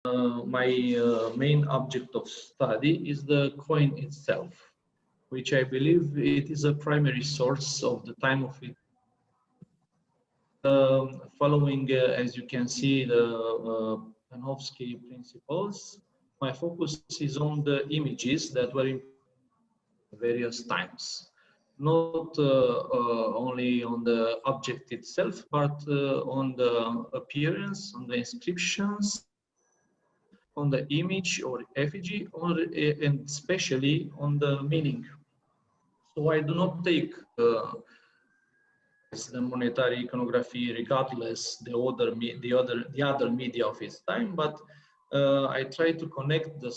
my main object of study is the coin itself, which I believe it is a primary source of the time of it. Following, as you can see, the Panofsky principles, my focus is on the images that were in various times, not only on the object itself, but on the appearance, on the inscriptions, on the image or effigy, and especially on the meaning. So I do not take the monetary iconography regardless the other media of its time, but I try to connect the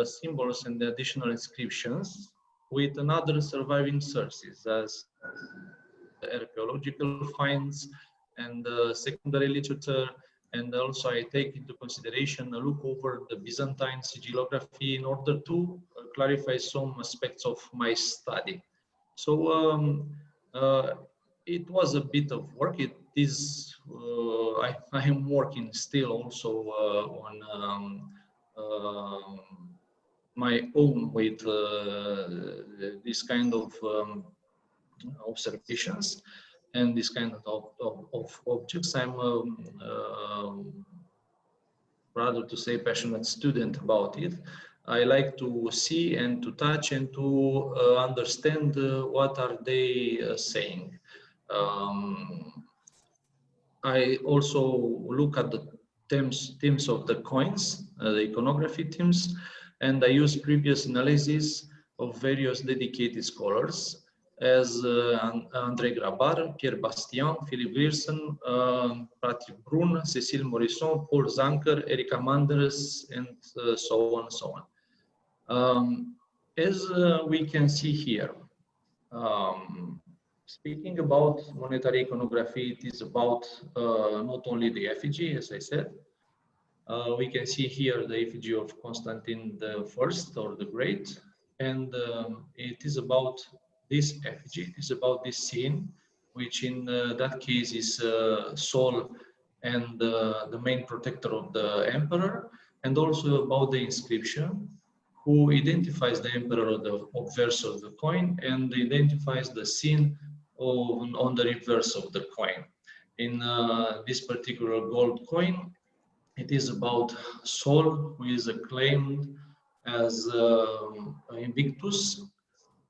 symbols and the additional inscriptions with another surviving sources, as archaeological finds and secondary literature, and also I take into consideration a look over the Byzantine sigillography in order to clarify some aspects of my study. So it was a bit of work. It is I am working still also on my own with this kind of observations and this kind of objects. I'm rather to say passionate student about it. I like to see and to touch and to understand what are they saying. I also look at the themes of the coins, the iconography themes, and I use previous analysis of various dedicated scholars as André Grabar, Pierre Bastien, Philippe Grierson, Patrick Brun, Cécile Morisson, Paul Zanker, Erika Manders, and so on and so on. As we can see here, speaking about monetary iconography, it is about not only the effigy, as I said. We can see here the effigy of Constantine I or the Great, and it is about this effigy, it is about this scene, which in that case is Sol and the main protector of the emperor, and also about the inscription, who identifies the emperor of the obverse of the coin and identifies the scene on the reverse of the coin. In this particular gold coin, it is about Sol, who is acclaimed as Invictus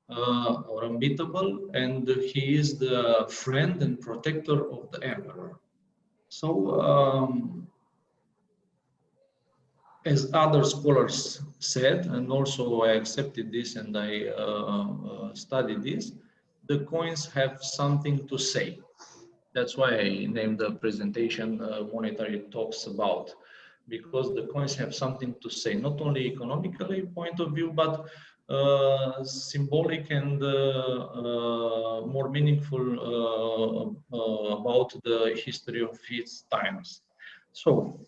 or unbeatable, and he is the friend and protector of the emperor. So, as other scholars said, and also I accepted this and I studied this, the coins have something to say. That's why I named the presentation Monetary Talks about, because the coins have something to say, not only economically point of view, but symbolic and more meaningful about the history of its times. So,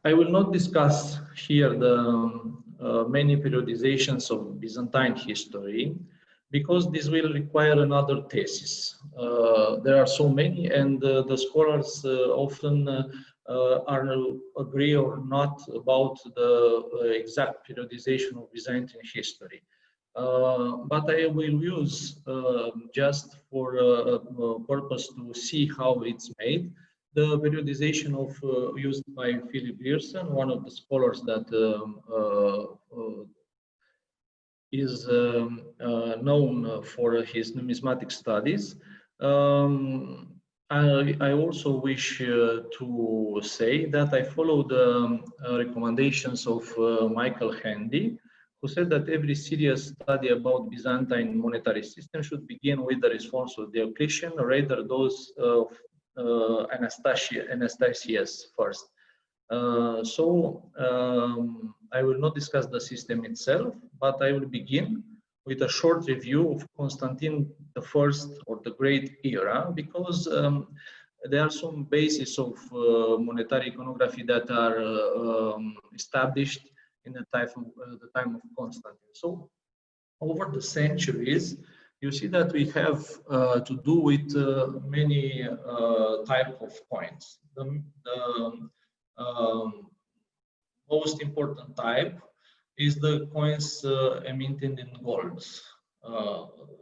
I will not discuss here the many periodizations of Byzantine history, because this will require another thesis. There are so many, and the scholars often agree or not about the exact periodization of Byzantine history. But I will use, just for purpose to see how it's made, the periodization of used by Philippe Grierson, one of the scholars that is known for his numismatic studies. I also wish to say that I follow the recommendations of Michael Handy, who said that every serious study about Byzantine monetary system should begin with the response of Diocletian, or rather those of Anastasius first. I will not discuss the system itself, but I will begin with a short review of Constantine I or the Great era, because there are some bases of monetary iconography that are established in the time of Constantine. So over the centuries, you see that we have to do with many type of coins. The most important type is the coins emitted in gold,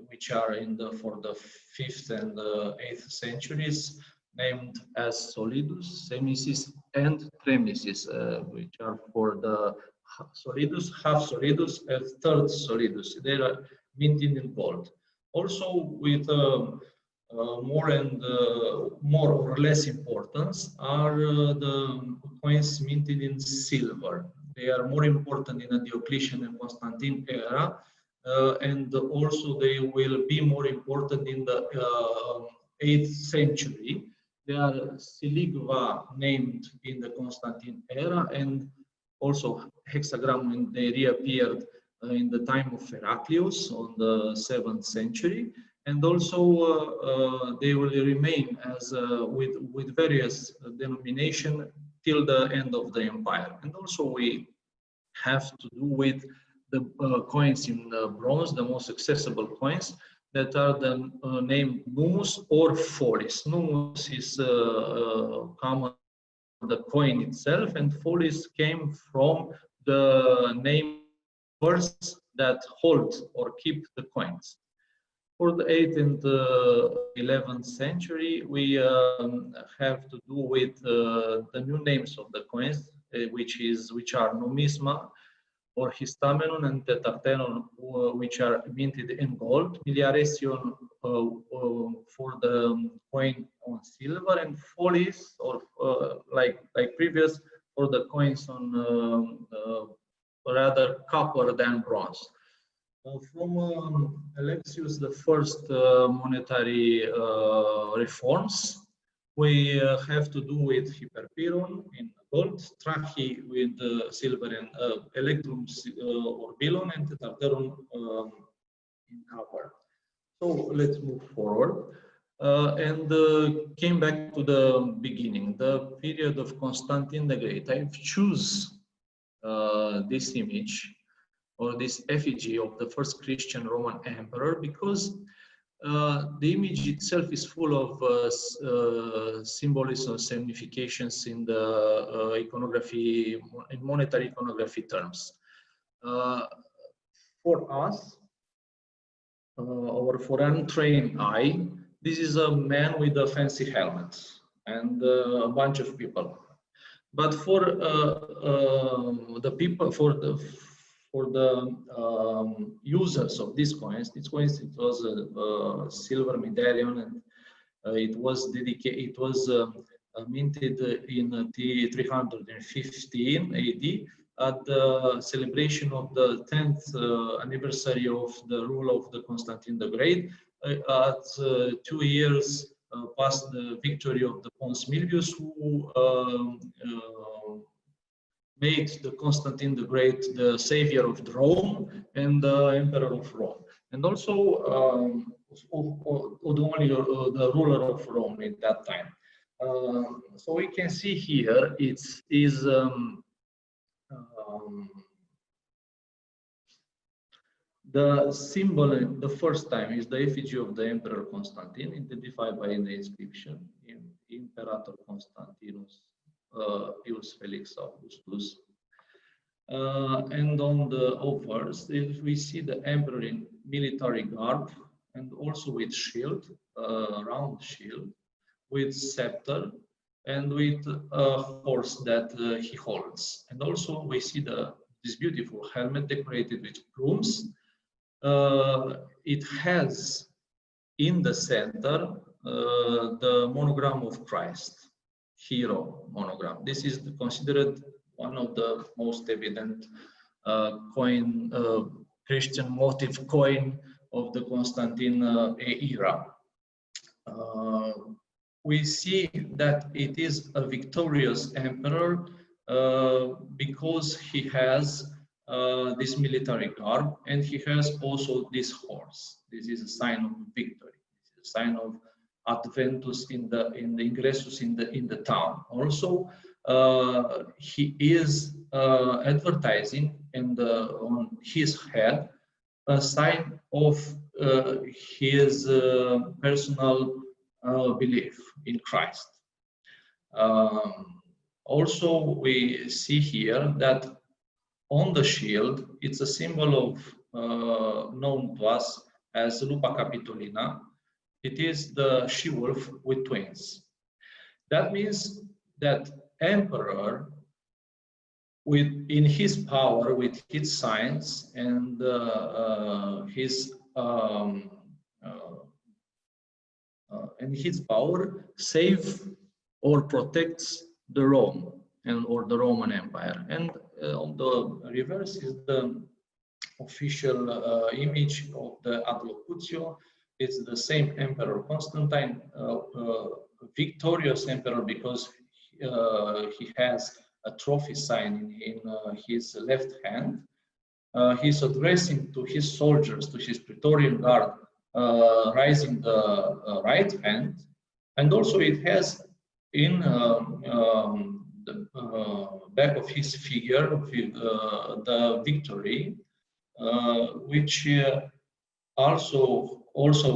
which are for the 5th and 8th centuries, named as solidus, semisis, and tremisis, which are for the solidus, half solidus, and third solidus. They are minted in gold. Also, with more or less importance are the coins minted in silver. They are more important in the Diocletian and Constantine era, and also they will be more important in the 8th century. They are siligva named in the Constantine era, and also hexagram when they reappeared in the time of Heraclius on the 7th century. And also they will remain as with various denomination till the end of the empire. And also we have to do with the coins in bronze, the most accessible coins, that are the named numus or folis. Numus is common the coin itself, and folis came from the name words that hold or keep the coins. For the 8th and 11th century, we have to do with the new names of the coins, which are numisma or histamenon and tetartenon, which are minted in gold, miliaresion for the coin on silver, and folis, or like previous, for the coins on rather copper than bronze. From Alexius I monetary reforms, we have to do with hyperpiron in gold, trachy with silver and electrum orbilon, and tetarteron in copper. So let's move forward and came back to the beginning, the period of Constantine the Great. I've choose this image or this effigy of the first Christian Roman emperor because the image itself is full of symbolism, significations in the iconography, in monetary iconography terms. For us, or for an untrained eye, this is a man with a fancy helmet and a bunch of people. But for the people, for the users of these coins, it was a silver medallion, and it was dedicated. It was minted in 315 AD at the celebration of the 10th anniversary of the rule of the Constantine the Great. At 2 years past the victory of the Pons Milvius, who made the Constantine the Great the savior of Rome and the emperor of Rome, and also only the ruler of Rome at that time. So we can see here it is the symbol. The first time is the effigy of the Emperor Constantine, identified by the inscription in Imperator Constantinus Pius Felix Augustus. And on the obverse, we see the emperor in military garb and also with shield, round shield, with scepter, and with a horse that he holds. And also we see this beautiful helmet decorated with plumes. It has in the center the monogram of Christ, hero monogram. This is considered one of the most evident Christian motive coin of the Constantine era. We see that it is a victorious emperor because he has this military garb, and he has also this horse. This is a sign of victory. This is a sign of adventus in the ingressus in the town. Also, he is advertising on his head a sign of his personal belief in Christ. Also, we see here that on the shield, it's a symbol of known to us as Lupa Capitolina. It is the she-wolf with twins. That means that emperor, in his power, with his science and his power, save or protects the Rome or the Roman Empire. And on the reverse is the official image of the Adlocutio. It's the same Emperor Constantine, victorious emperor, because he has a trophy sign in his left hand. He's addressing to his soldiers, to his Praetorian Guard, raising the right hand, and also it has in the back of his figure the victory, which also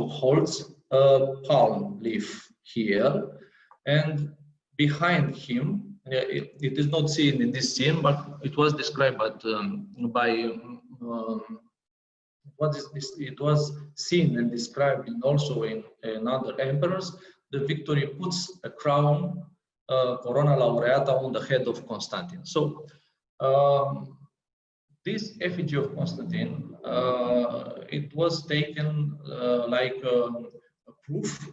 holds a palm leaf here, and behind him, it is not seen in this scene, but it was described it was seen and described also in other emperors. The victory puts a crown, corona laureata, on the head of Constantine. So this effigy of Constantine, it was taken like a proof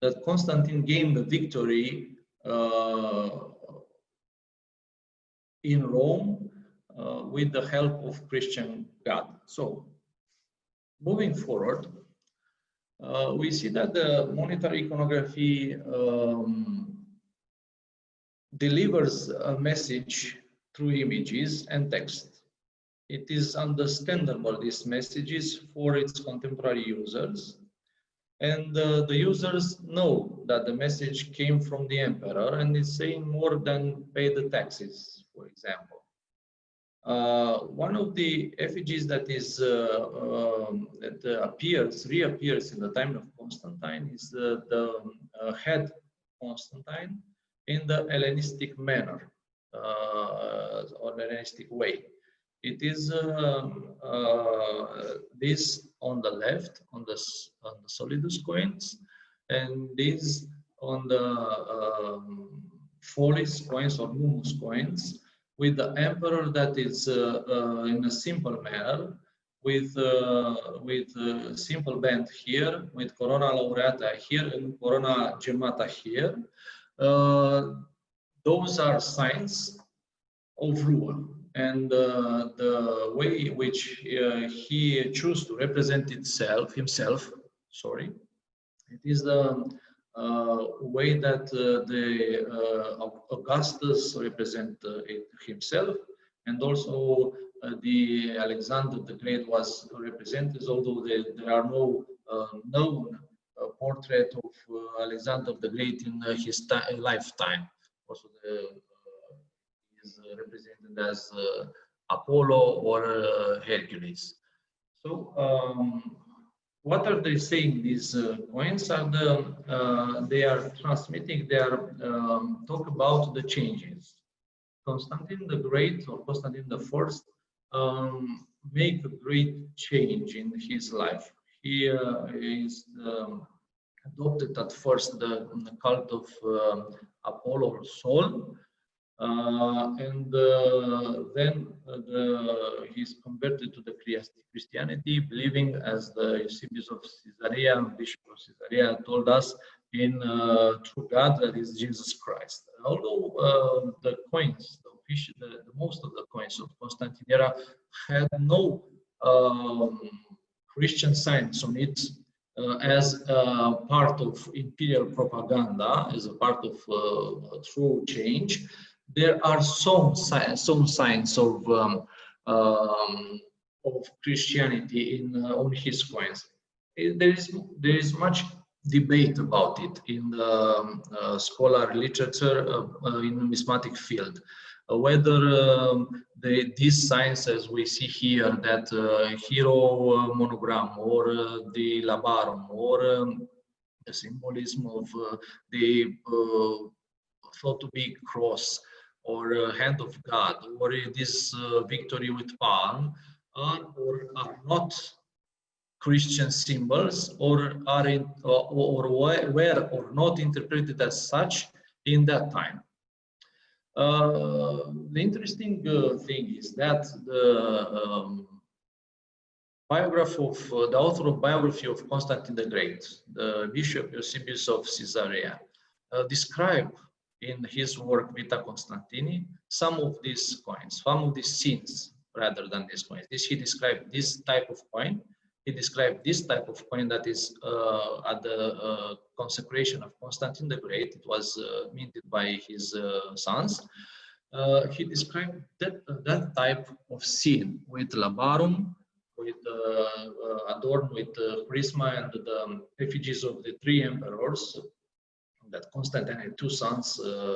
that Constantine gained the victory in Rome with the help of Christian God. So, moving forward, we see that the monetary iconography delivers a message through images and text. It is understandable, these messages, for its contemporary users. And the users know that the message came from the emperor and is saying more than pay the taxes, for example. One of the effigies that is reappears in the time of Constantine is the head Constantine in the Hellenistic manner, or Hellenistic way. It is this on the left, on the solidus coins, and this on the follis coins or numus coins, with the emperor that is in a simple manner, with simple band here, with corona laureata here and corona gemata here. Those are signs of rule. And the way in which he chose to represent himself, it is the way that the Augustus represent himself, and also the Alexander the Great was represented, although there are no known portrait of Alexander the Great in his lifetime. Also, is represented as Apollo or Hercules. So, what are they saying? These coins are they are transmitting. They are talk about the changes. Constantine the Great or Constantine the First make a great change in his life. He is adopted at first the cult of Apollo or Sol. And then he's converted to the Christianity, believing, as the Eusebius of Caesarea, Bishop of Caesarea, told us, in true God, that is Jesus Christ. Although the coins, the most of the coins of Constantine era had no Christian signs on it, as a part of imperial propaganda, as a part of true change. There are some signs of Christianity on his coins. There is much debate about it in the scholar literature, in the numismatic field. whether these signs, as we see here, that hero monogram, or the labarum, or the symbolism of the thought to be cross, or hand of God, or this victory with palm, are not Christian symbols, or are were or not interpreted as such in that time. The interesting thing is that the the author of biography of Constantine the Great, the Bishop Eusebius of Caesarea, described in his work Vita Constantini some of these coins, some of these scenes rather than these coins. He described this type of coin. He described this type of coin that is at the consecration of Constantine the Great. It was minted by his sons. He described that type of scene with labarum, with adorned with prisma and the effigies of the three emperors. That Constantine had two sons, the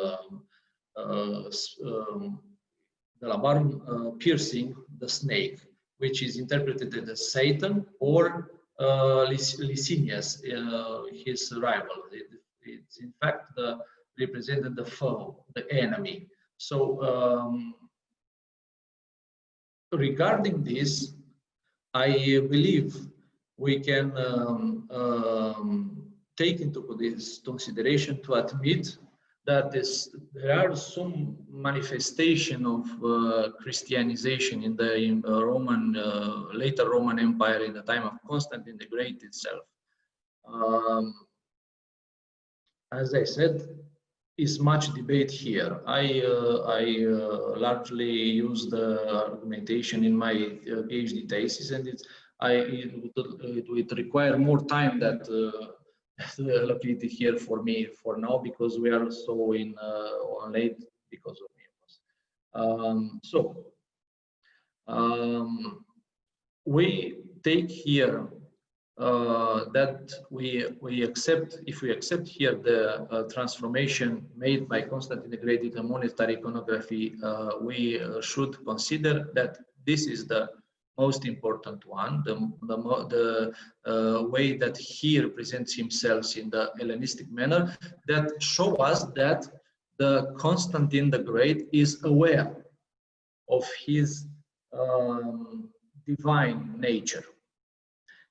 labarum piercing the snake, which is interpreted as Satan, or Licinius, his rival. It's in fact represented the foe, the enemy. So regarding this, I believe we can take into this consideration to admit that there are some manifestation of Christianization in the Roman, later Roman Empire in the time of Constantine the Great itself. As I said, is much debate here. I largely use the argumentation in my PhD thesis, and it would require more time that located here for me for now, because we are so on late because of me. We take here that we accept, if we accept here the transformation made by Constantine the Great in the monetary iconography, we should consider that this is the most important one, the way that he represents himself in the Hellenistic manner, that show us that the Constantine the Great is aware of his divine nature.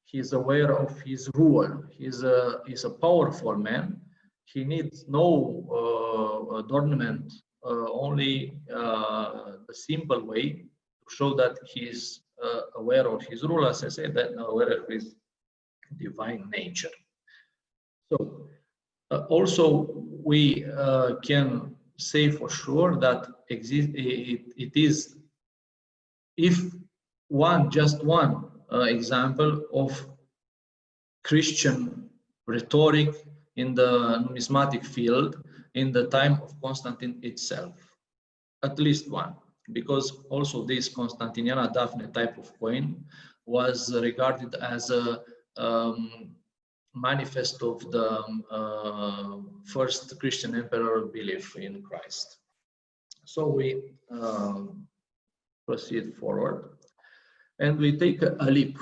He is aware of his rule. He's a powerful man. He needs no adornment, only the simple way to show that he is aware of his rule, as I said, that aware of his divine nature. So also we can say for sure that it is, if just one example of Christian rhetoric in the numismatic field in the time of Constantine itself, at least one. Because also this Constantiniana Daphne type of coin was regarded as a manifest of the first Christian emperor belief in Christ. So we proceed forward, and we take a leap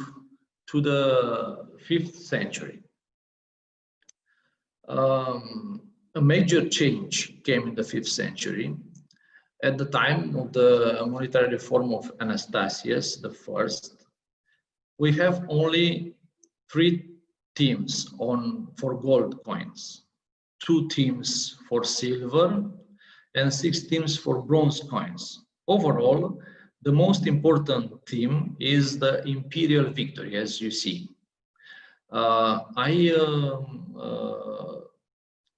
to the 5th century. A major change came in the 5th century. At the time of the monetary reform of Anastasius I, we have only 3 themes for gold coins, 2 themes for silver, and 6 themes for bronze coins. Overall, the most important theme is the imperial victory, as you see.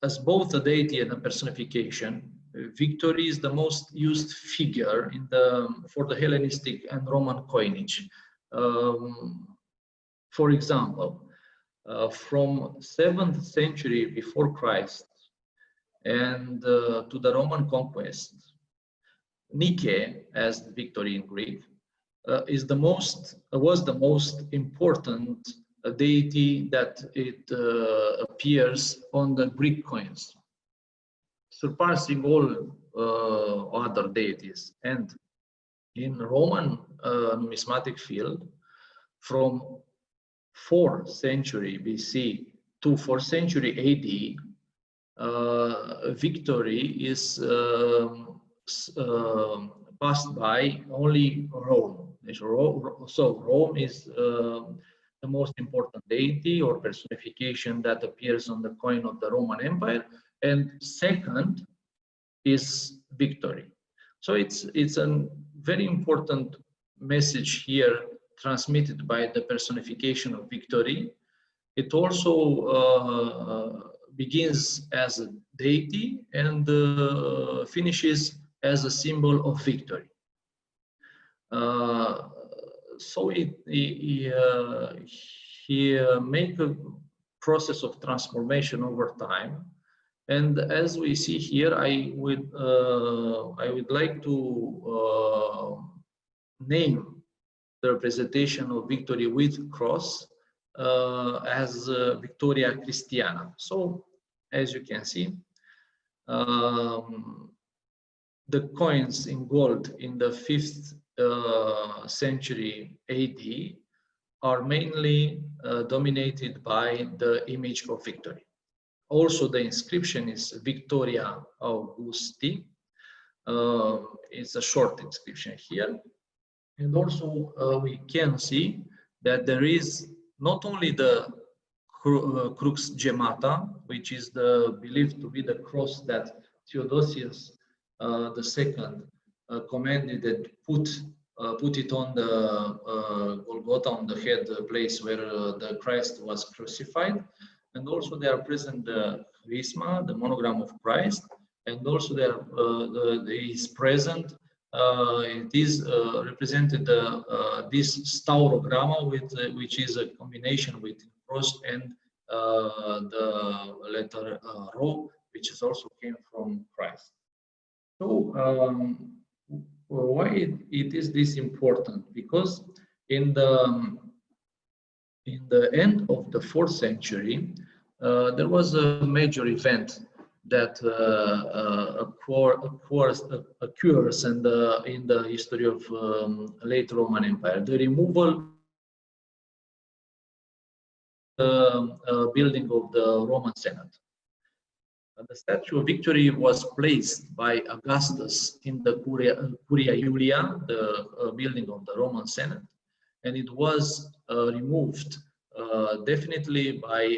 As both a deity and a personification, victory is the most used figure for the Hellenistic and Roman coinage. For example, from 7th century before Christ and to the Roman conquest, Nike, as the victory in Greek, was the most important deity that it appears on the Greek coins, surpassing all other deities. And in Roman numismatic field, from 4th century BC to 4th century AD, victory is passed by only Rome. So Rome is the most important deity or personification that appears on the coin of the Roman Empire, and second is victory. So it's a very important message here transmitted by the personification of victory. It also begins as a deity and finishes as a symbol of victory. So he make a process of transformation over time, and as we see here, I would like to name the representation of victory with cross as Victoria Christiana. So, as you can see, the coins in gold in the 5th century AD are mainly dominated by the image of victory. Also, the inscription is Victoria Augusti. It's a short inscription here. And also, we can see that there is not only the crux gemata, which is believed to be the cross that Theodosius II commanded that put it on the Golgotha, on the head place where the Christ was crucified, and also they are present the charisma, the monogram of Christ, and also there is present. It is represented this staurogramma, which is a combination with cross and the letter rho, which is also came from Christ. So why it is this important? Because in the end of the 4th century, there was a major event that occurs in the history of late Roman Empire: the removal building of the Roman Senate. The statue of victory was placed by Augustus in the Curia Julia, the building of the Roman Senate, and it was removed definitively by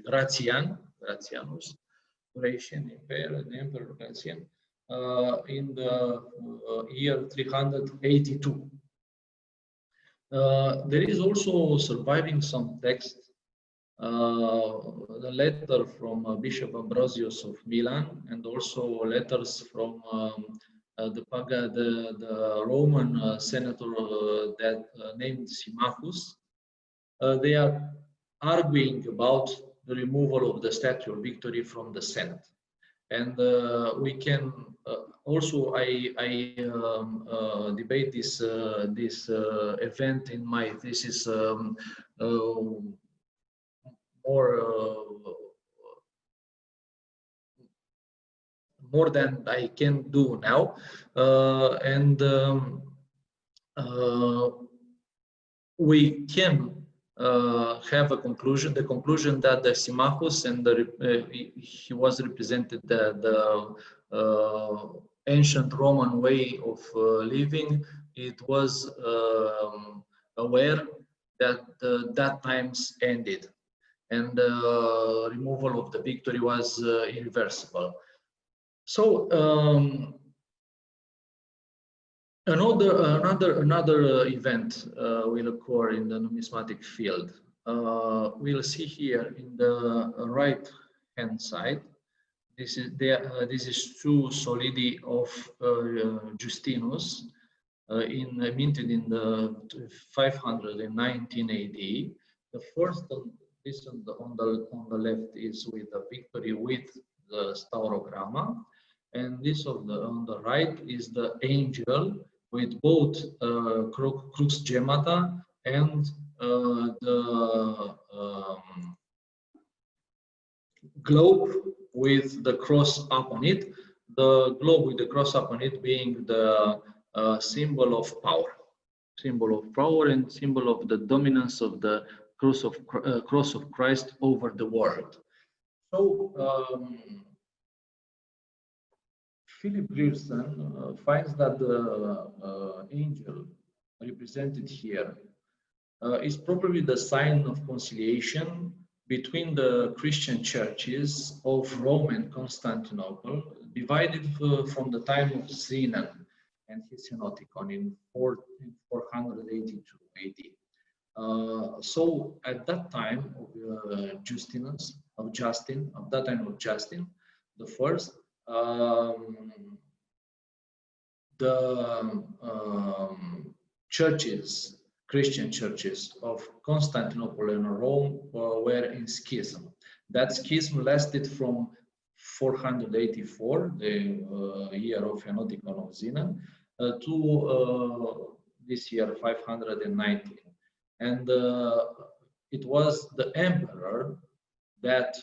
Gratianus, Gratian Emperor Gratian, in the year 382. There is also surviving some text, the letter from Bishop Ambrosius of Milan, and also letters from the Roman senator that named Symmachus. They are arguing about the removal of the Statue of Victory from the Senate, and we can also I debate this event in my thesis more than I can do now, and we can have a conclusion. The conclusion that the Symmachus and he was represented the ancient Roman way of living. It was aware that that times ended, and the removal of the victory was irreversible. So another event will occur in the numismatic field. We'll see here in the right hand side. This is two solidi of Justinus, minted in the 519 AD. The first, this on the left is with the victory with the staurogramma, and this on the right is the angel with both crux gemata globe with the cross upon it. The globe with the cross upon it being the symbol of power and symbol of the dominance of the cross of Christ over the world. So Philip Grierson finds that the angel represented here is probably the sign of conciliation between the Christian churches of Rome and Constantinople, divided from the time of Zenon and his Synodicon in 482 AD. So at that time of Justin, the first, the churches, Christian churches of Constantinople and Rome were in schism. That schism lasted from 484, the year of Synodicon of Zenon, to this year 519. And it was the emperor that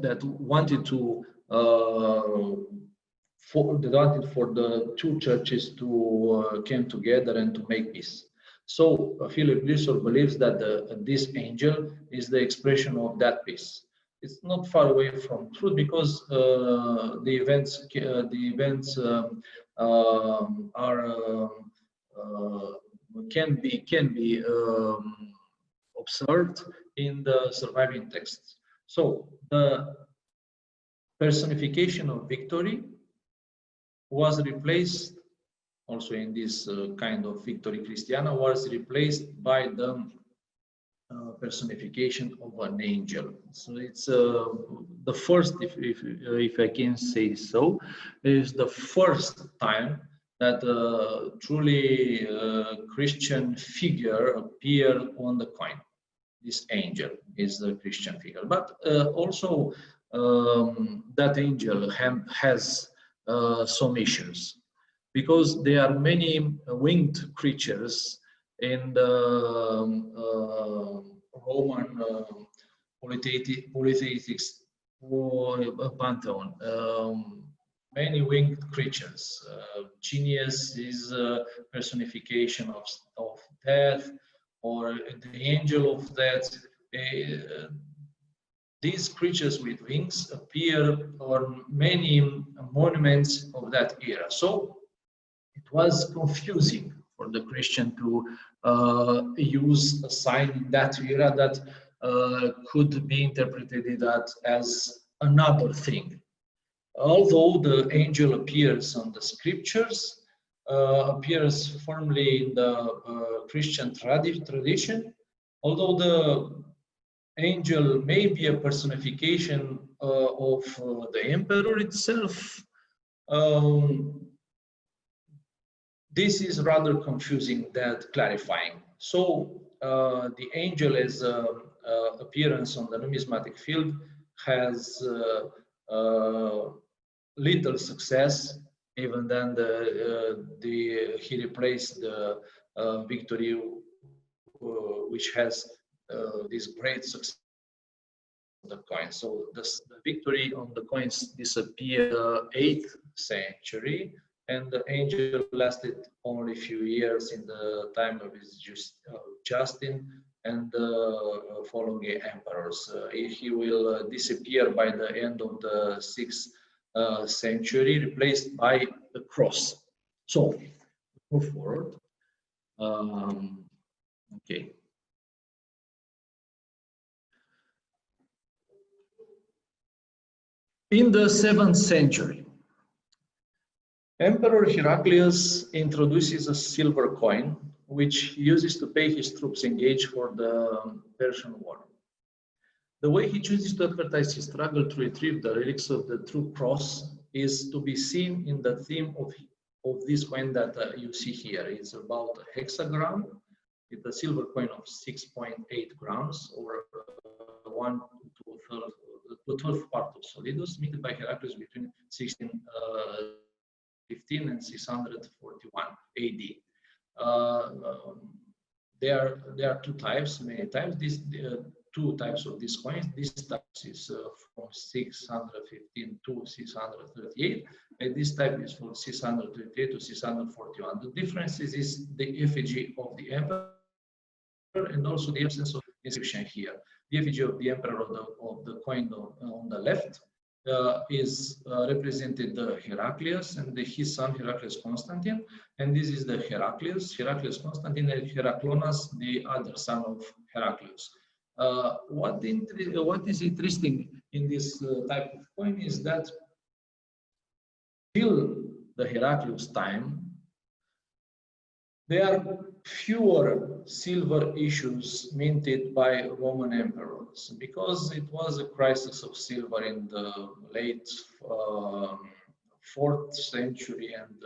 that wanted to for the two churches to come together and to make peace. So Philip Grierson believes that this angel is the expression of that peace. It's not far away from truth, because the events can be observed in the surviving texts. So the personification of victory was replaced, also in this kind of victory Christiana, was replaced by the personification of an angel. So it's the first, if I can say so, is the first time that truly Christian figure appeared on the coin. This angel is the Christian figure, but also that angel has some issues, because there are many winged creatures in the Roman polytheistic pantheon. Many winged creatures. Genius is a personification of death, or the angel of death. These creatures with wings appear on many monuments of that era. So it was confusing for the Christian to use a sign in that era that could be interpreted as another thing. Although the angel appears on the scriptures, appears firmly in the Christian tradition, although the angel may be a personification of the emperor itself, this is rather confusing than clarifying. So the angel as appearance on the numismatic field has little success. Even then, he replaced the victory, which has this great success on the coin. So the victory on the coins disappeared 8th century, and the angel lasted only a few years in the time of Justin and following emperors. He will disappear by the end of the 6th century, replaced by the cross. So move forward. Okay. In the 7th century, Emperor Heraclius introduces a silver coin, which he uses to pay his troops engaged for the Persian War. The way he chooses to advertise his struggle to retrieve the relics of the true cross is to be seen in the theme of this coin that you see here. It's about a hexagram. It's a silver coin of 6.8 grams, or 1 to 12 part of solidus, minted by Heraclius between 1615 and 641 AD. there are two types, many types. Two types of these coins. This type is from 615 to 638, and this type is from 638 to 641. The difference is the effigy of the emperor and also the absence of inscription here. The effigy of the emperor of the coin on the left is represented the Heraclius and his son Heraclius Constantine, and this is the Heraclius Constantine, and Heraclonas, the other son of Heraclius. What is interesting in this type of coin is that till the Heraclius time, there are fewer silver issues minted by Roman emperors, because it was a crisis of silver in the late 4th century and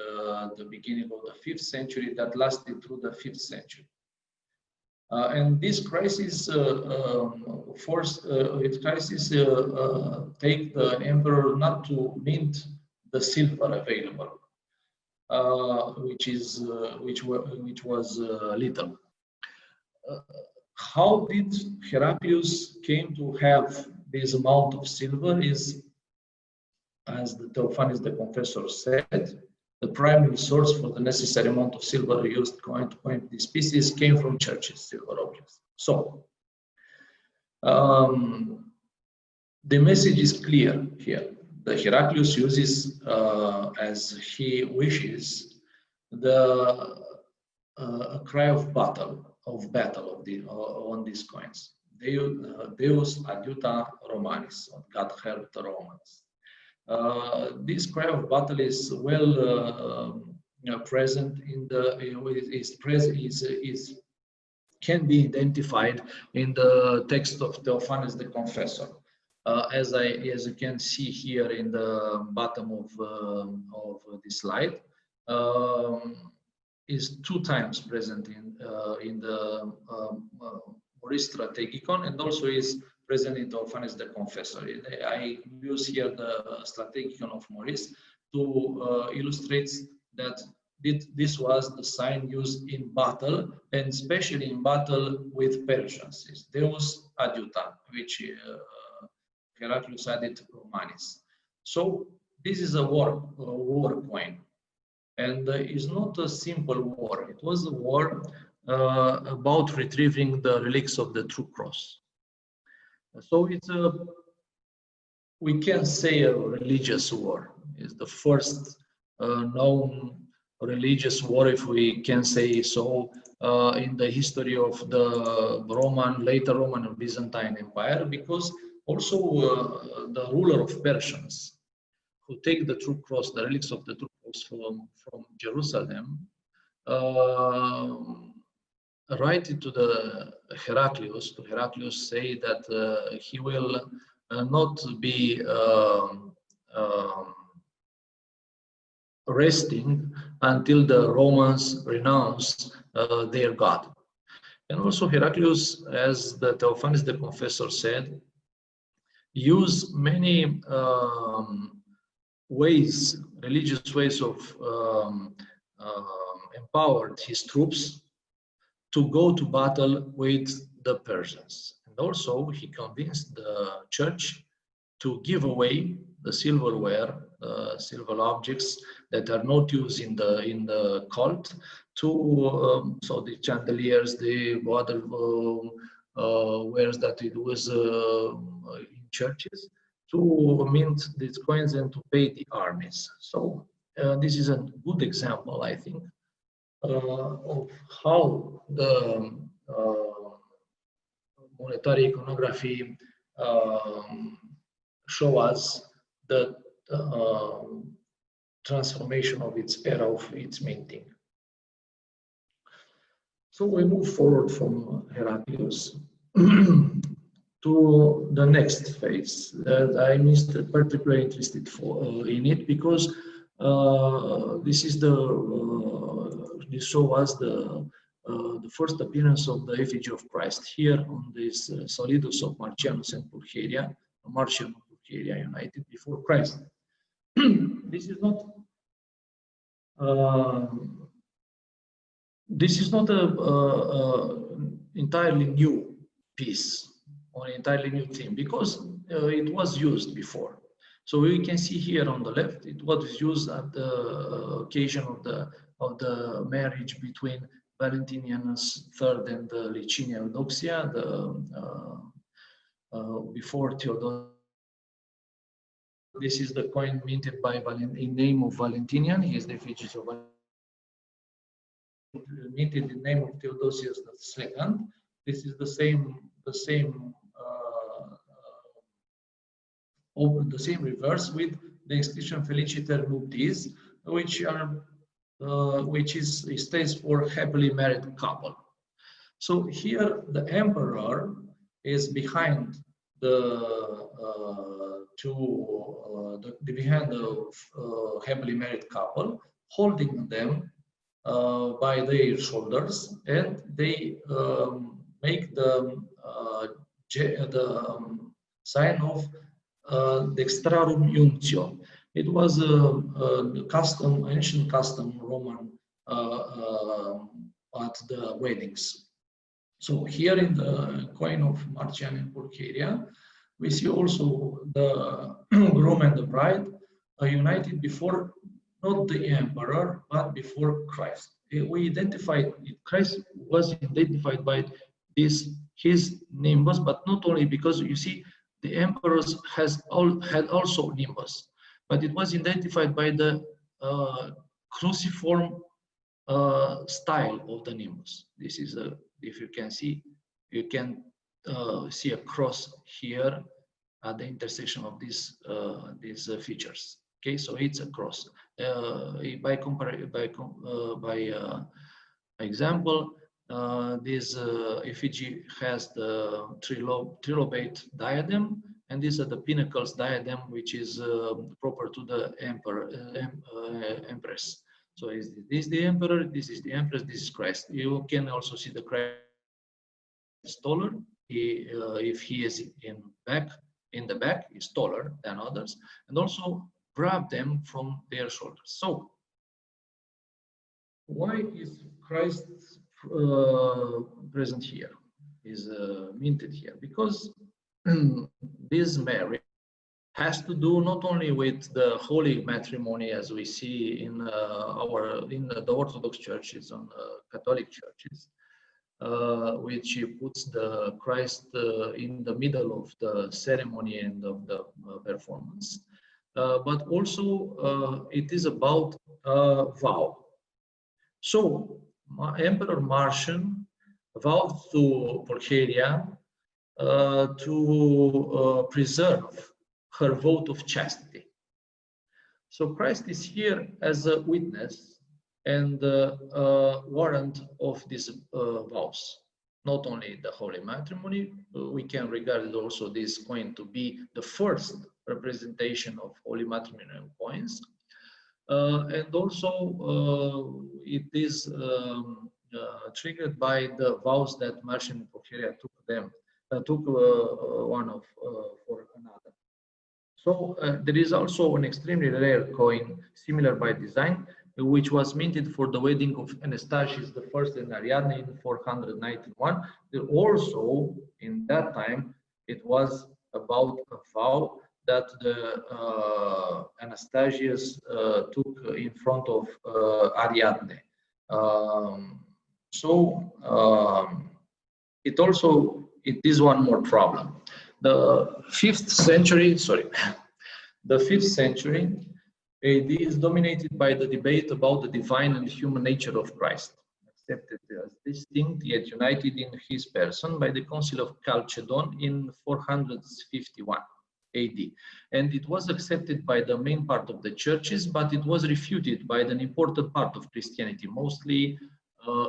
the beginning of the 5th century that lasted through the 5th century. And this crisis take the emperor not to mint the silver available, which was little. How did Heraclius came to have this amount of silver is, as the Theophanes the Confessor said, the primary source for the necessary amount of silver used to coin these pieces came from churches, silver objects. So the message is clear here. The Heraclius uses, as he wishes, a cry of battle on these coins. Deus adiuta Romanis, God help the Romans. This cry of battle is well present in can be identified in the text of Theophanes the Confessor. As you can see here in the bottom of this slide, is 2 times present in the Maurice Strategicon, and also is present in Theophanes the Confessor. I use here the Strategicon of Maurice to illustrate that this was the sign used in battle, and especially in battle with Persians. It's Deus adiuta, which Heraclius added Romanis. So this is a war coin, and it's not a simple war. It was a war about retrieving the relics of the true cross. So it's we can say a religious war. It's the first known religious war, if we can say so, in the history of the later Roman and Byzantine Empire, because also the ruler of Persians, who take the true cross, the relics of the true cross from Jerusalem, write it to the Heraclius. To Heraclius, say that he will not be resting until the Romans renounce their God. And also Heraclius, as the Theophanes the Confessor said, use many religious ways of empowered his troops to go to battle with the Persians. And also he convinced the church to give away the silverware, silver objects that are not used in the cult, to so the chandeliers, the other wares that it was in churches, to mint these coins and to pay the armies. So this is a good example, I think, of how the monetary iconography show us the transformation of its era, of its minting. So we move forward from Heraclius to the next phase. I'm particularly interested in it because this is this shows us the first appearance of the effigy of Christ here on this solidus of Marcianus and Pulcheria, Marcian and Pulcheria united before Christ. This is not this is not a entirely new piece or entirely new theme, because it was used before. So we can see here on the left, it was used at the occasion of the marriage between Valentinianus III and Licinia Eudoxia, before Theodosius. This is the coin minted by in name of Valentinian. He is the effigy of minted in name of Theodosius II. This is the same reverse with the inscription Feliciter Nuptiis, which states for happily married couple. So here the emperor is behind the happily married couple, holding them by their shoulders, and they make the sign of Dextrarum Iunctio. It was a custom, ancient custom, Roman, at the weddings. So here in the coin of Marcian in Bulgaria, we see also the groom and the bride united before not the emperor, but before Christ. We identified, Christ was identified by his nimbus, but not only because you see the emperors had also nimbus, but it was identified by the cruciform style of the nimbus. This is if you can see, you can see a cross here at the intersection of these features. Okay, so it's a cross. By example, this effigy has the trilobate diadem, and these are the pinnacles diadem, which is proper to the empress. So this is the emperor, this is the empress, this is Christ. You can also see the Christ is taller. If he is in the back, is taller than others, and also grab them from their shoulders. So why is Christ present here, is minted here? Because this marriage has to do not only with the holy matrimony as we see in the Orthodox churches, on Catholic churches, which puts the Christ in the middle of the ceremony and of the performance, but also it is about vow. So Emperor Marcian vowed to Pulcheria to preserve her vote of chastity. So Christ is here as a witness and warrant of these vows. Not only the holy matrimony, we can regard also this coin to be the first representation of holy matrimonial coins, and also it is triggered by the vows that Marcian and Pulcheria took one for another. So there is also an extremely rare coin, similar by design, which was minted for the wedding of Anastasius I and Ariadne in 491. Also, in that time, it was about a vow that the Anastasius took in front of Ariadne. It is one more problem. The 5th century AD is dominated by the debate about the divine and human nature of Christ, accepted as distinct yet united in his person by the Council of Chalcedon in 451 AD. And it was accepted by the main part of the churches, but it was refuted by an important part of Christianity, mostly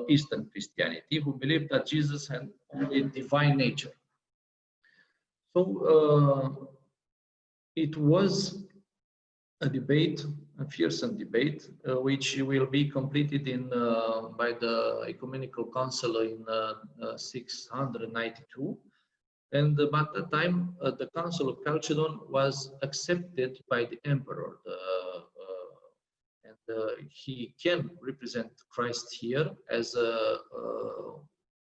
Eastern Christianity, who believed that Jesus had only divine nature. So it was a debate, a fearsome debate, which will be completed by the Ecumenical Council in 692. And at that time, the Council of Chalcedon was accepted by the emperor, and he can represent Christ here as a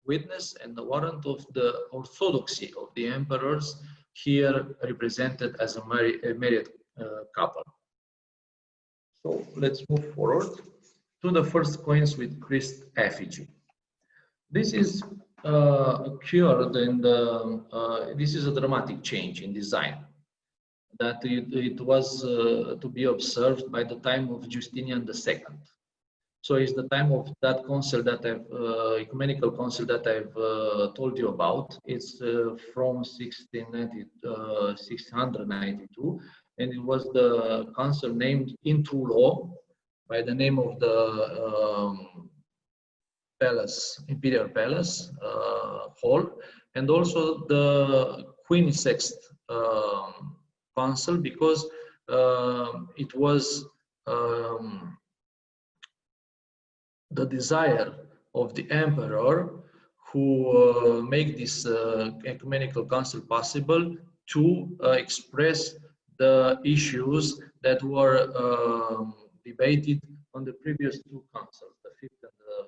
witness and the warrant of the orthodoxy of the emperors, here represented as a married couple. So let's move forward to the first coins with Christ effigy. This is occurred in the, this is a dramatic change in design that it was to be observed by the time of Justinian II. So it's the time of that council that I've, ecumenical council that I've told you about. It's from 1692, and it was the council named in true law by the name of the palace, Imperial Palace Hall, and also the Queen Sixth Council, because it was the desire of the emperor who make this ecumenical council possible to express the issues that were debated on the previous two councils, the fifth and the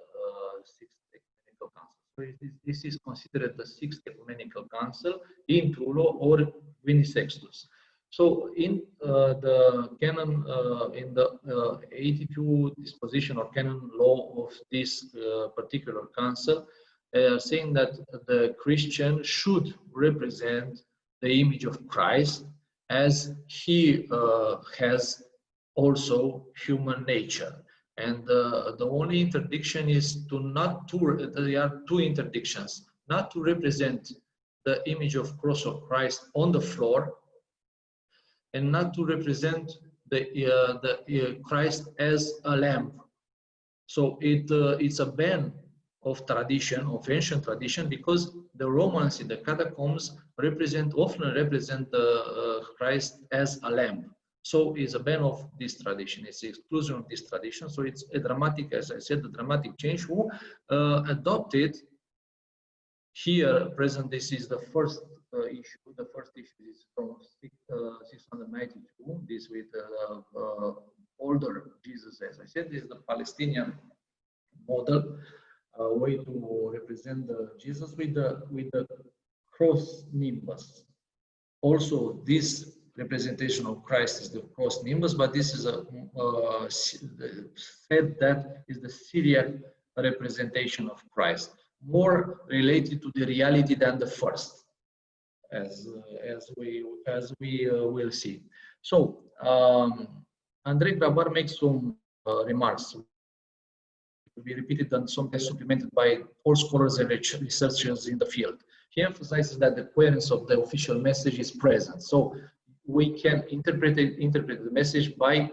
sixth ecumenical council. So this is considered the sixth ecumenical council in true law or Vinisextus. So in the canon, in the 82 disposition or canon law of this particular council, saying that the Christian should represent the image of Christ, as he has also human nature. And the only interdiction is to not to, there are two interdictions, not to represent the image of cross of Christ on the floor, and not to represent the Christ as a lamp. So it's a ban of tradition, of ancient tradition, because the Romans in the catacombs often represent Christ as a lamp. So it's a ban of this tradition, it's the exclusion of this tradition. So it's a dramatic, as I said, a dramatic change who adopted here present. This is the first issue. The first issue is from 692. This with older Jesus, as I said, this is the Palestinian model way to represent the Jesus with the cross nimbus. Also, this representation of Christ is the cross nimbus, but this is a said that is the Syriac representation of Christ, more related to the reality than the first, as we will see. So Andrei Grabar makes some remarks to be repeated and sometimes supplemented by all scholars and researchers in the field. He emphasizes that the coherence of the official message is present. So we can interpret the message by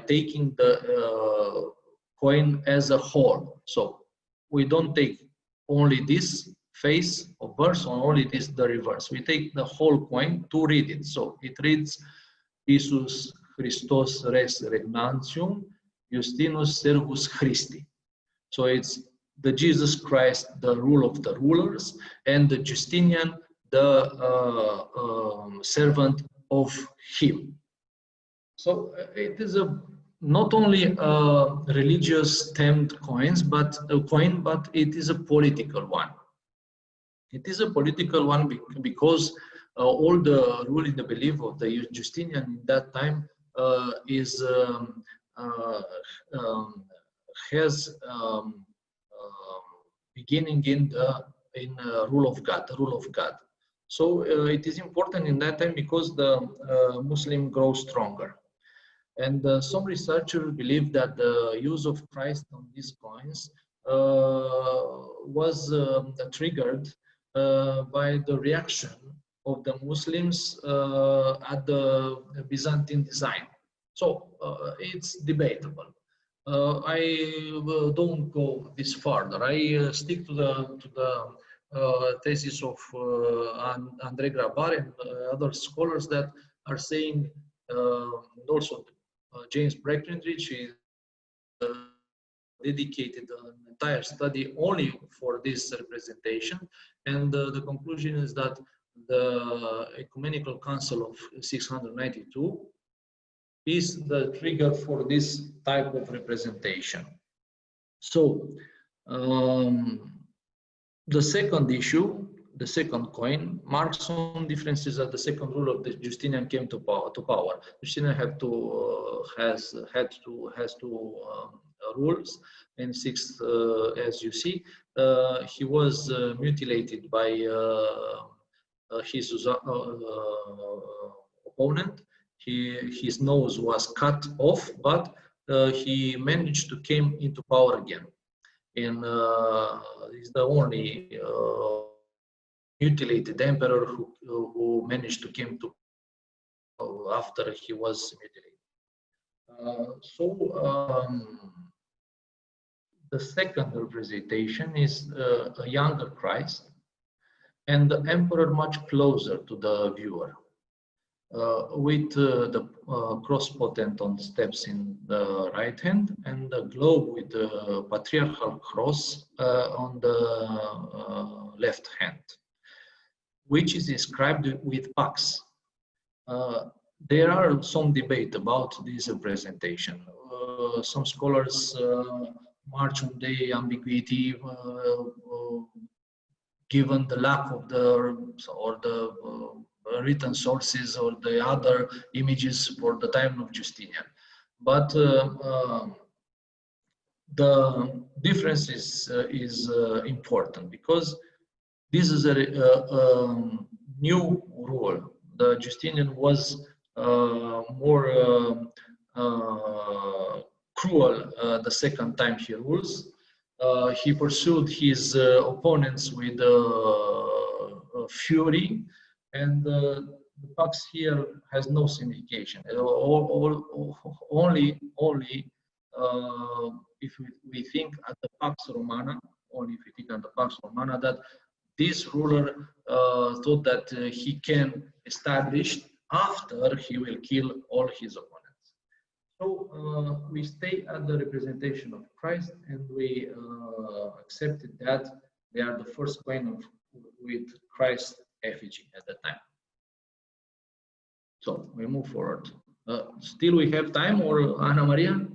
taking the coin as a whole. So we don't take only this face of verse or only this the reverse. We take the whole coin to read it. So it reads Iisus Christos res regnantium, Justinus servus Christi. So it's the Jesus Christ, the rule of the rulers, and the Justinian, the servant of him. So it is not only a religious stemmed coin, but it is a political one. It is a political one because all the rule in the belief of the Justinian in that time has beginning in rule of God, the rule of God. So it is important in that time because the Muslim grows stronger. And some researchers believe that the use of Christ on these coins was triggered by the reaction of the Muslims at the Byzantine design. So it's debatable. I don't go this farther. I stick to the thesis of Andrei Grabar and other scholars that are saying, also James Breckinridge is dedicated an entire study only for this representation, and the conclusion is that the Ecumenical Council of 692 is the trigger for this type of representation. So the second issue, the second coin, marks some differences at the second rule of the Justinian came to power. Justinian had two rules, and sixth, as you see, he was mutilated by his opponent. His nose was cut off, but he managed to came into power again. And he's the only mutilated emperor who managed to came to after he was mutilated. The second representation is a younger Christ, and the emperor much closer to the viewer, with the cross potent on steps in the right hand and the globe with the patriarchal cross on the left hand, which is inscribed with pax. There are some debate about this representation. Some scholars march on the ambiguity given the lack of the written sources or the other images for the time of Justinian. But the difference is important because this is a new rule. The Justinian was more cruel the second time he rules. He pursued his opponents with fury, and the pax here has no signification. Only if we think at the pax romana, that this ruler thought that he can establish after he will kill all his opponents. So we stay at the representation of Christ, and we accepted that they are the first coin with Christ effigy at the time. So we move forward. Still we have time, or Ana Maria?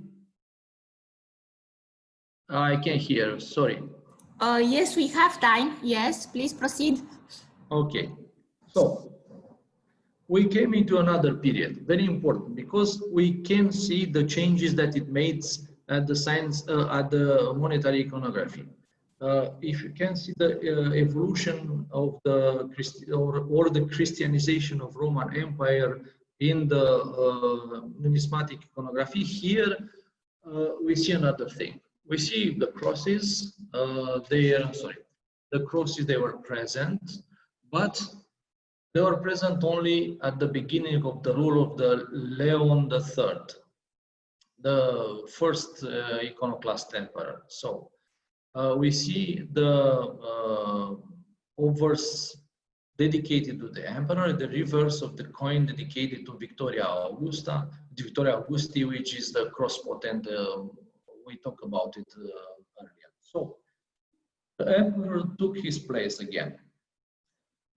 I can't hear, sorry. Yes, we have time. Yes, please proceed. Okay, so we came into another period, very important, because we can see the changes that it made at the science, at the monetary iconography. If you can see the evolution of the or the Christianization of Roman Empire in the numismatic iconography, here we see another thing. We see the crosses, the crosses, they were present, but they were present only at the beginning of the rule of the Leon III, the first iconoclast emperor. So we see the obverse dedicated to the emperor, the reverse of the coin dedicated to Victoria Augusti, which is the cross potent. We talked about it earlier. So the emperor took his place again,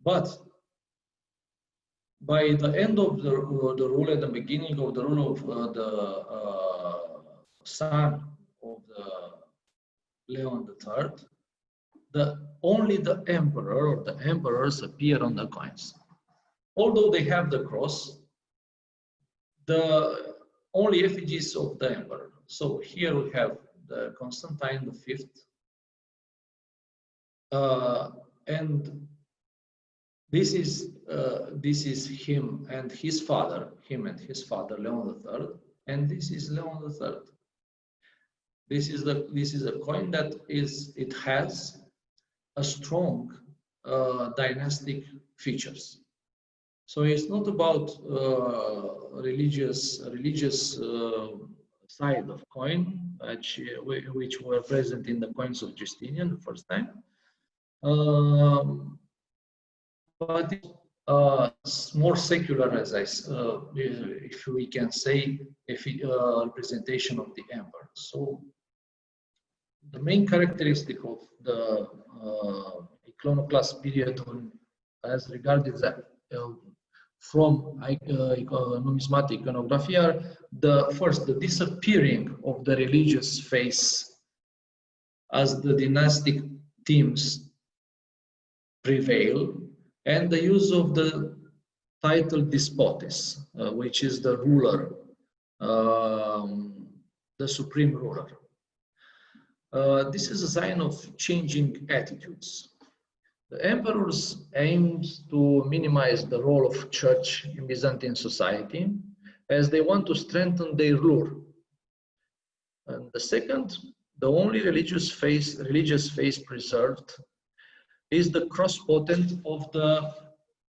but by the end of the rule, at the beginning of the rule of the son of the Leon III, only the emperor or the emperors appear on the coins. Although they have the cross, the only effigies of the emperor. So here we have the Constantine V, and this is him and his father, Leon III, and this is Leon III. This is a coin that it has a strong dynastic features. So it's not about religious side of coin, which were present in the coins of Justinian the first time, but it's more secular, as if we can say, representation of the emperor. So the main characteristic of the iconoclast period, as regarded that from numismatic iconography are the disappearing of the religious face as the dynastic themes prevail, and the use of the title despotis, which is the ruler, the supreme ruler. This is a sign of changing attitudes. The emperors aimed to minimize the role of church in Byzantine society, as they want to strengthen their lure. And the second, the only religious face preserved is the cross potent of the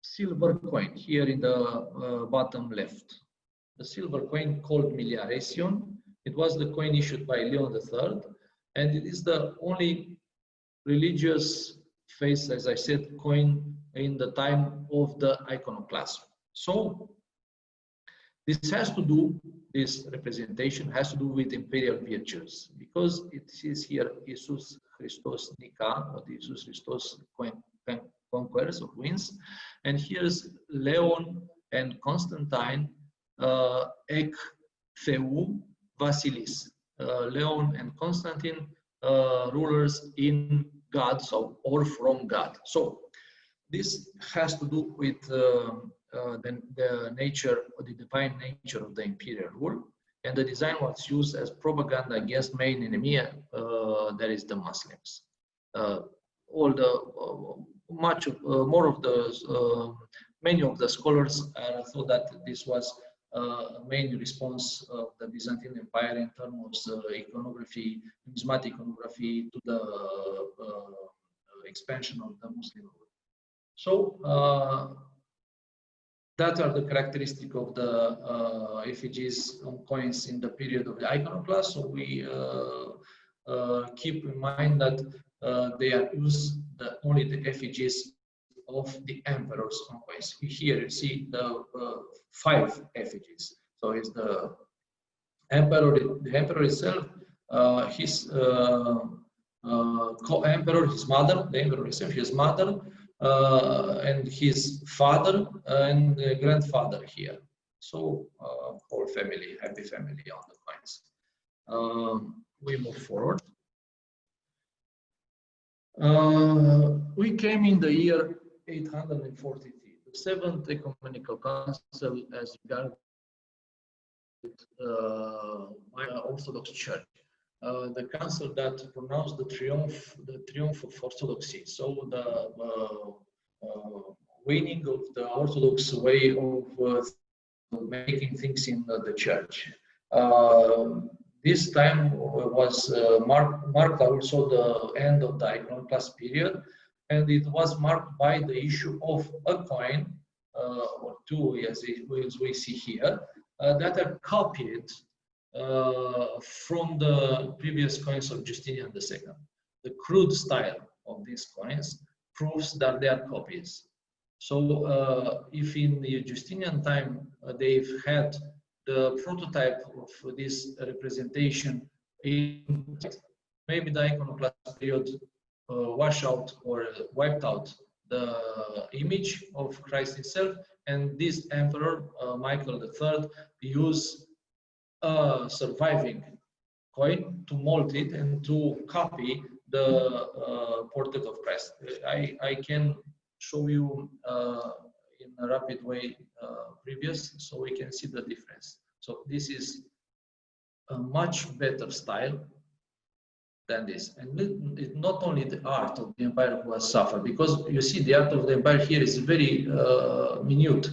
silver coin here in the bottom left. The silver coin called miliaresion. It was the coin issued by Leon III, and it is the only religious face, as I said, coin in the time of the iconoclasm. So this representation has to do with imperial virtues, because it is here Jesus Christos Nica, or Jesus Christos conquers or wins, and here's Leon and Constantine ec theu Vasilis, Leon and Constantine, rulers in God, so or from God. So this has to do with the nature, or the divine nature of the imperial rule, and the design was used as propaganda against main enemy, that is the Muslims. Many of the scholars thought that this was a main response of the Byzantine Empire in terms of iconography, numismatic iconography, to the expansion of the Muslim rule. So that are the characteristics of the effigies on coins in the period of the iconoclast. So we keep in mind that they are used only the effigies of the emperors on coins. Here you see the 5 effigies. So it's the emperor itself, his co-emperor, his mother, the emperor himself, his mother, and his father and grandfather here. So whole family, happy family on the coins. We move forward. We came in the year 843. The Seventh Ecumenical Council, as regarded Orthodox Church, the council that pronounced the triumph of orthodoxy. So the winning of the Orthodox way of making things in the church. This time was marked also the end of the iconoclast period, and it was marked by the issue of a coin, or 2, as we see here, that are copied from the previous coins of Justinian II. The crude style of these coins proves that they are copies. So if in the Justinian time they've had the prototype of this representation in, maybe the iconoclast period washed out or wiped out the image of Christ himself, and this emperor, Michael III, used a surviving coin to mold it and to copy the portrait of Christ. I can show you in a rapid way previous, so we can see the difference. So this is a much better style than this, and it's not only the art of the empire who has suffered, because you see the art of the empire here is very minute,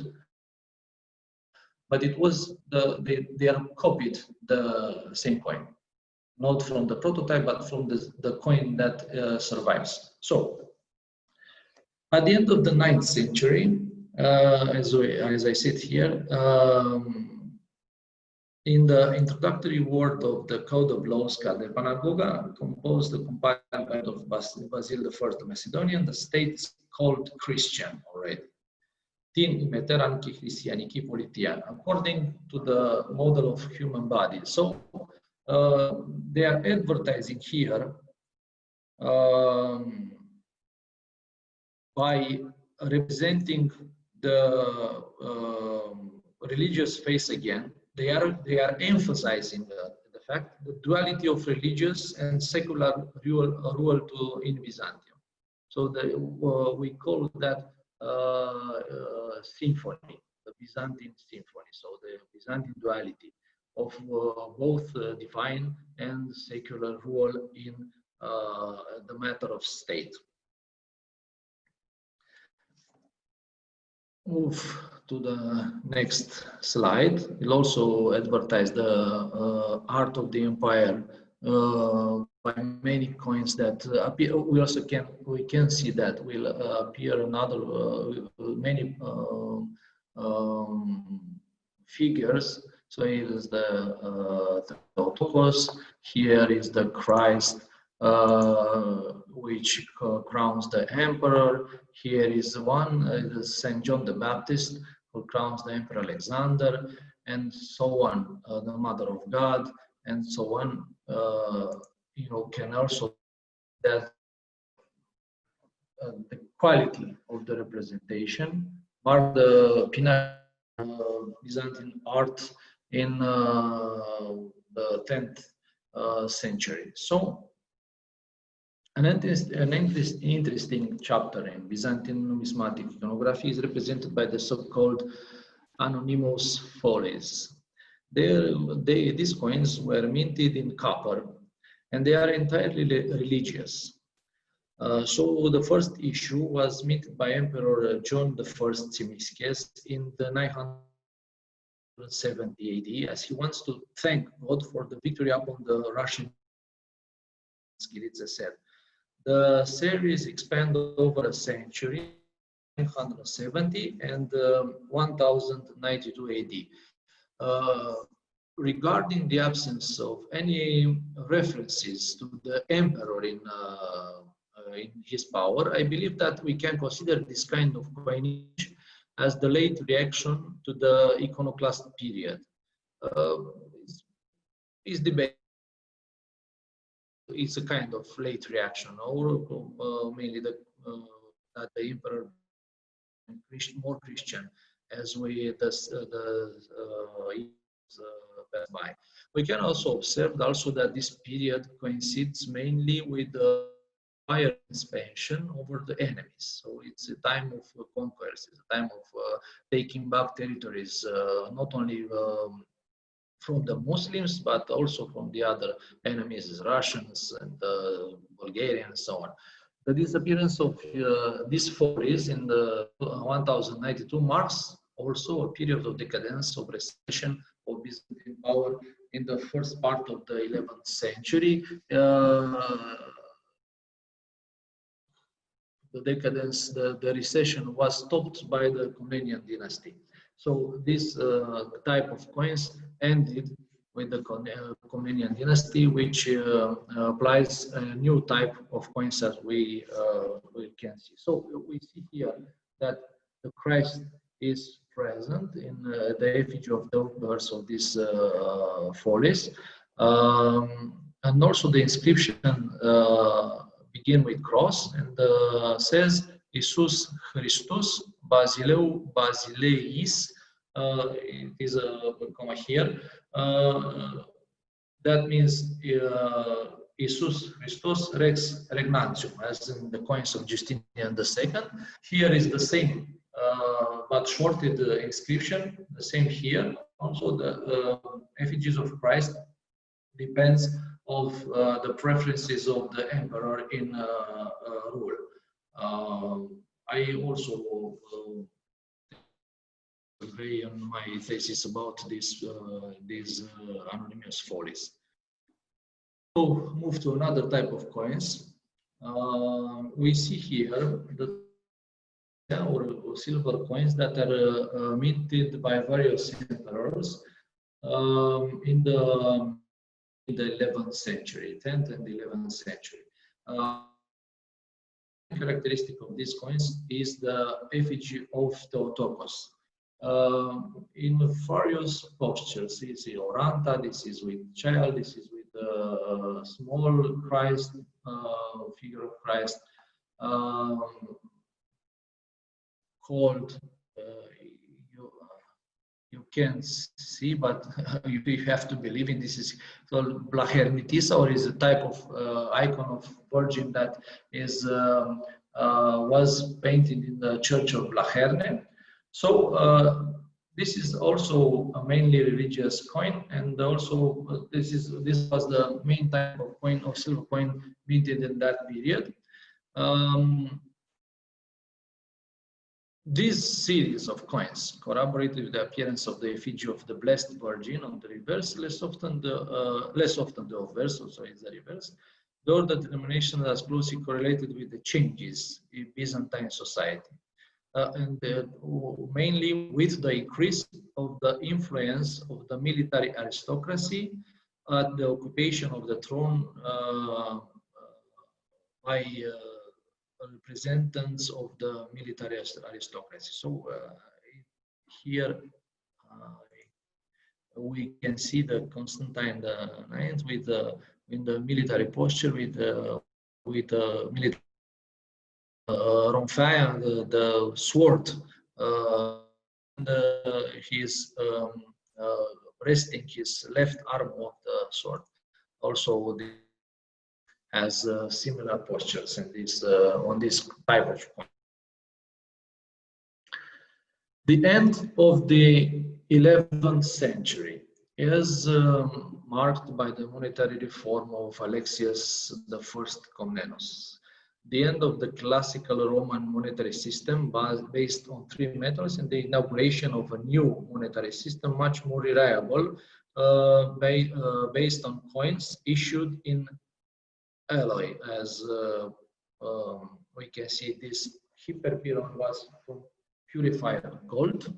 but it was they are copied the same coin, not from the prototype but from the coin that survives. So at the end of the 9th century, as I said here, in the introductory word of the Code of Laws, the Panagoga, composed the compiled guide of Basil I the Macedonian, the state called Christian already. Tin imeteranki Christianiki politian, according to the model of human body. So they are advertising here by representing the religious faith again, they are emphasizing the fact the duality of religious and secular rule in Byzantium. So we call that symphony, the Byzantine symphony. So the Byzantine duality of both divine and secular rule in the matter of state. Move to the next slide. We'll also advertise the art of the empire by many coins that appear. We can see that will appear another many figures. So here is the Theotokos. Here is the Christ, which crowns the emperor. Here is one, Saint John the Baptist, who crowns the Emperor Alexander, and so on, the Mother of God, and so on. You know, can also that the quality of the representation mark the pinnacle Byzantine art in the 10th century. So, an interesting chapter in Byzantine numismatic iconography is represented by the so-called anonymous follies. These coins were minted in copper, and they are entirely religious. So the first issue was minted by Emperor John I Tzimiskes in the 970 AD, as he wants to thank God for the victory upon the Russian. Skiriza said. The series expanded over a century, 970 and 1092 AD. Regarding the absence of any references to the emperor in his power, I believe that we can consider this kind of coinage as the late reaction to the iconoclast period. Is debated. It's a kind of late reaction, or mainly that the emperor more Christian, as we pass by. We can also observe that this period coincides mainly with the empire expansion over the enemies. So it's a time of conquest, it's a time of taking back territories, not only from the Muslims, but also from the other enemies, the Russians and the Bulgarians and so on. The disappearance of these follies in the 1092 marks also a period of decadence, of recession of Byzantine power in the first part of the 11th century. The decadence, the recession was stopped by the Comnenian dynasty. So this type of coins ended with the Comnenian dynasty, which applies a new type of coins as we can see. So we see here that the Christ is present in the effigy of the birth of these follies, and also the inscription begin with cross and says Iisus Christus Basileis. It is a comma here. That means Iisus Christus Rex Regnantium, as in the coins of Justinian II. Here is the same, but shorted inscription, the same here. Also, the effigies of Christ depends of the preferences of the emperor in rule. I also convey on my thesis about these anonymous follies. So move to another type of coins. We see here the or silver coins that are minted by various emperors in the 11th century, 10th and 11th century. Characteristic of these coins is the effigy of Theotokos. In various postures, this is Oranta, this is with child, this is with small Christ, figure of Christ, called you can't see, but you have to believe in this. Is called Blahermitisa, or is a type of icon of Virgin that is was painted in the church of Blaherne. So this is also a mainly religious coin, and also this was the main type of coin, of silver coin, minted in that period. This series of coins corroborate with the appearance of the effigy of the Blessed Virgin on the reverse, less often the obverse, so it's the reverse, though the denomination is closely correlated with the changes in Byzantine society, and mainly with the increase of the influence of the military aristocracy at the occupation of the throne by representatives of the military aristocracy. So here we can see the Constantine IX with in the military posture, with military Ronfaya, the sword, and he's resting his left arm on the sword. Also, has similar postures in this on this type of coin. The end of the 11th century is marked by the monetary reform of Alexius I Comnenus. The end of the classical Roman monetary system based on 3 metals, and the inauguration of a new monetary system much more reliable based on coins issued in alloy. As we can see, this hyperpiron was from purified gold.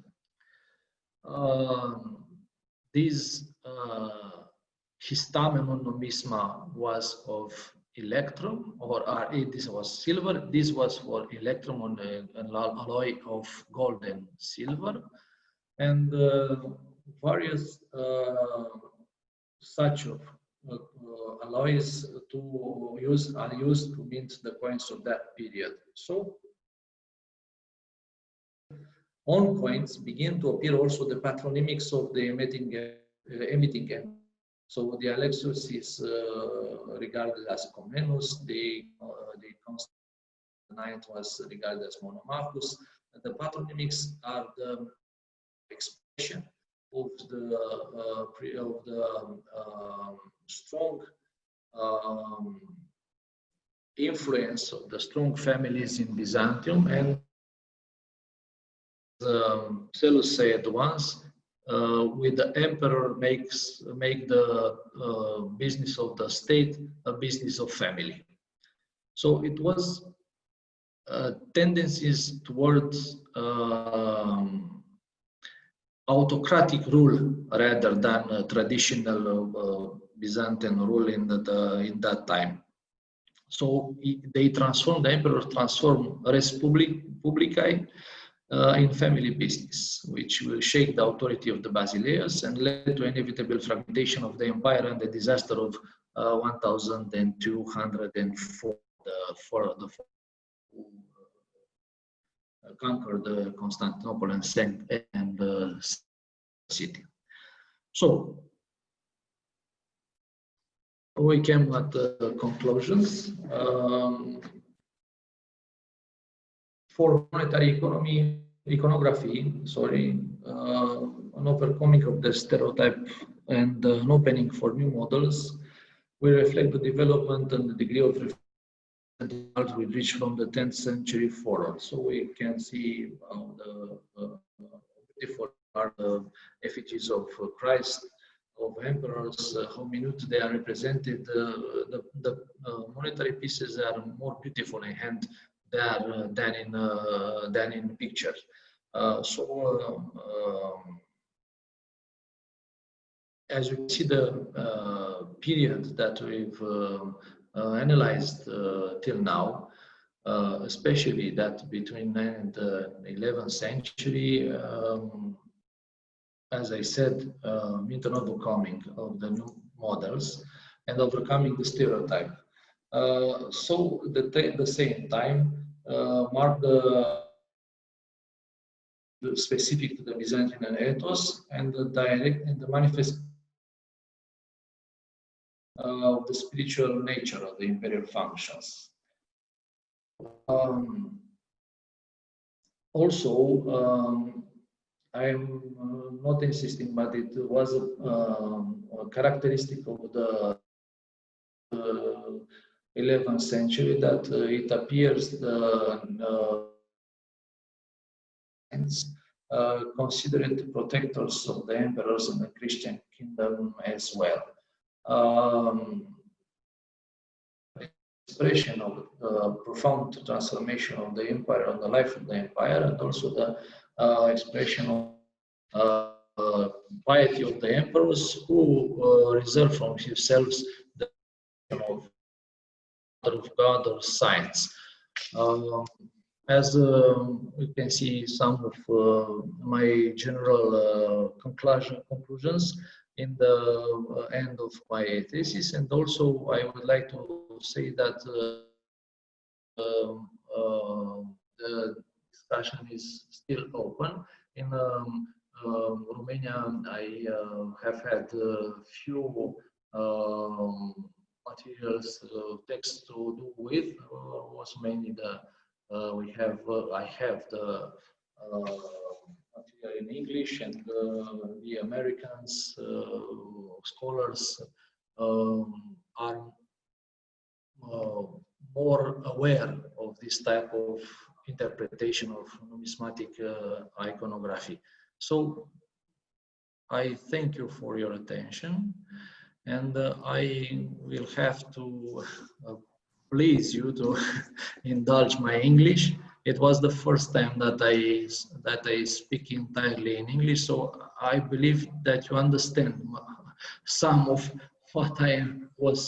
This histamenon numisma was of electrum, or this was silver. This was for electrum on an alloy of gold and silver, and various such of alloys are used to mint the coins of that period. So on coins begin to appear also the patronymics of the emitting end. So the Alexius is regarded as Comnenus, the Constantine was regarded as Monomachus. The patronymics are the expression of the strong influence of the strong families in Byzantium, and Psellus said once, with the emperor make the business of the state a business of family. So it was tendencies towards autocratic rule rather than traditional Byzantine rule in that time. So the emperor transformed res publicae in family business, which will shake the authority of the Basileus and led to inevitable fragmentation of the empire and the disaster of 1204, conquered Constantinople and the city. So we came at the conclusions. For monetary iconography, an overcoming of the stereotype and an opening for new models, we reflect the development and the degree of we reach from the 10th century forward. So we can see the beautiful effigies of Christ, of emperors, how minute they are represented. The monetary pieces are more beautiful in hand than in picture. As you see, the period that we've analyzed till now, especially that between 9th and 11th century, as I said, meant an overcoming of the new models and overcoming the stereotype. So at the same time, mark the specific to the Byzantine ethos and the direct and the manifest of the spiritual nature of the imperial functions. I'm not insisting, but it was a characteristic of the 11th century that it appears considered protectors of the emperors and the Christian kingdom as well. Expression of the profound transformation of the empire, of the life of the empire, and also the expression of piety of the emperors who reserve from themselves the of God or science. As you can see, some of my general conclusions in the end of my thesis, and also I would like to say that the discussion is still open. In Romania, I have had few materials, texts to do with. Was mainly the I have the material in English, and the Americans scholars are more aware of this type of interpretation of numismatic iconography. So I thank you for your attention, and I will have to please you to indulge my English. It was the first time that I speak entirely in English, so I believe that you understand some of what I was